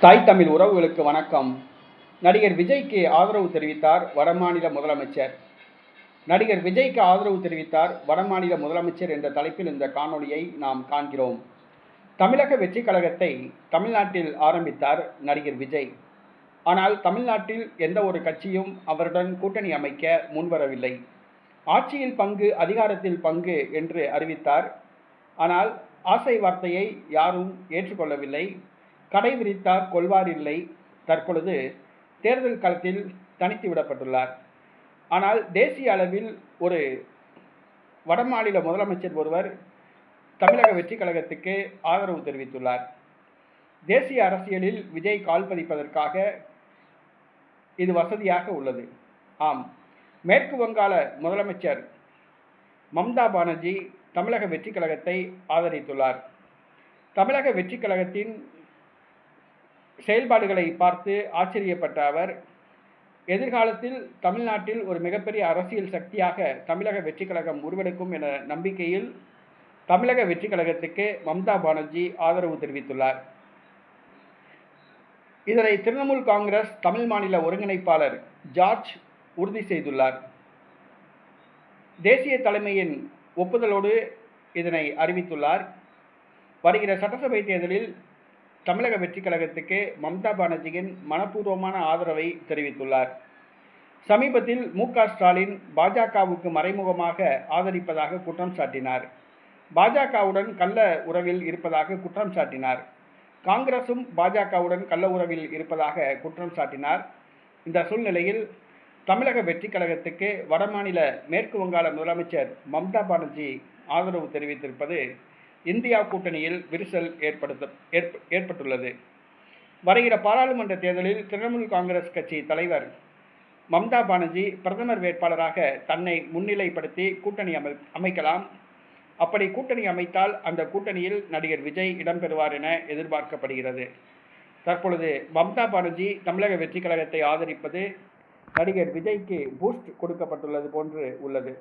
தாய் தமிழ் உறவுகளுக்கு வணக்கம். நடிகர் விஜய்க்கு ஆதரவு தெரிவித்தார் வடமாநில முதலமைச்சர். நடிகர் விஜய்க்கு ஆதரவு தெரிவித்தார் வடமாநில முதலமைச்சர் என்ற தலைப்பில் இந்த காணொளியை நாம் காண்கிறோம். தமிழக வெற்றி கழகத்தை தமிழ்நாட்டில் ஆரம்பித்தார் நடிகர் விஜய். ஆனால் தமிழ்நாட்டில் எந்த ஒரு கட்சியும் அவருடன் கூட்டணி அமைக்க முன்வரவில்லை. ஆட்சியில் பங்கு, அதிகாரத்தில் பங்கு என்று அறிவித்தார். ஆனால் ஆசை வார்த்தையை யாரும் ஏற்றுக்கொள்ளவில்லை. கடை விரித்தார் கொள்வார் இல்லை. தற்பொழுது தேர்தல் களத்தில் தனித்து விடப்பட்டுள்ளார். ஆனால் தேசிய அளவில் ஒரு வடமாநில முதலமைச்சர் ஒருவர் தமிழக வெற்றி கழகத்துக்கு ஆதரவு தெரிவித்துள்ளார். தேசிய அரசியலில் விஜய் கால் பதிப்பதற்காக இது வசதியாக உள்ளது. ஆம், மேற்கு வங்காள முதலமைச்சர் மம்தா பானர்ஜி தமிழக வெற்றி கழகத்தை ஆதரித்துள்ளார். தமிழக வெற்றி கழகத்தின் செயல்பாடுகளை பார்த்து ஆச்சரியப்பட்ட அவர், எதிர்காலத்தில் தமிழ்நாட்டில் ஒரு மிகப்பெரிய அரசியல் சக்தியாக தமிழக வெற்றி கழகம் உருவெடுக்கும் என நம்பிக்கையில் தமிழக வெற்றி கழகத்துக்கு மம்தா பானர்ஜி ஆதரவு தெரிவித்துள்ளார். இதனை திரிணாமுல் காங்கிரஸ் தமிழ் மாநில ஒருங்கிணைப்பாளர் ஜார்ஜ் உறுதி செய்துள்ளார். தேசிய தலைமையின் ஒப்புதலோடு இதனை அறிவித்துள்ளார். வருகிற சட்டசபை தேர்தலில் தமிழக வெற்றி கழகத்துக்கு மம்தா பானர்ஜியின் மனப்பூர்வமான ஆதரவை தெரிவித்துள்ளார். சமீபத்தில் மு.க. ஸ்டாலின் பாஜகவுக்கு மறைமுகமாக ஆதரிப்பதாக குற்றம் சாட்டினார். பாஜகவுடன் கள்ள உறவில் இருப்பதாக குற்றம் சாட்டினார். காங்கிரசும் பாஜகவுடன் கள்ள உறவில் இருப்பதாக குற்றம் சாட்டினார். இந்த சூழ்நிலையில் தமிழக வெற்றி கழகத்துக்கு வடமாநில மேற்கு வங்காள முதலமைச்சர் மம்தா பானர்ஜி ஆதரவு தெரிவித்திருப்பது இந்தியா கூட்டணியில் விரிசல் ஏற்பட்டுள்ளது. வருகிற பாராளுமன்ற தேர்தலில் திரிணாமுல் காங்கிரஸ் கட்சி தலைவர் மம்தா பானர்ஜி பிரதமர் வேட்பாளராக தன்னை முன்னிலைப்படுத்தி கூட்டணி அமைக்கலாம். அப்படி கூட்டணி அமைத்தால் அந்த கூட்டணியில் நடிகர் விஜய் இடம்பெறுவார் என எதிர்பார்க்கப்படுகிறது. தற்பொழுது மம்தா பானர்ஜி தமிழக வெற்றி கழகத்தை ஆதரிப்பது நடிகர் விஜய்க்கு பூஸ்ட் கொடுக்கப்பட்டுள்ளது போன்று உள்ளது.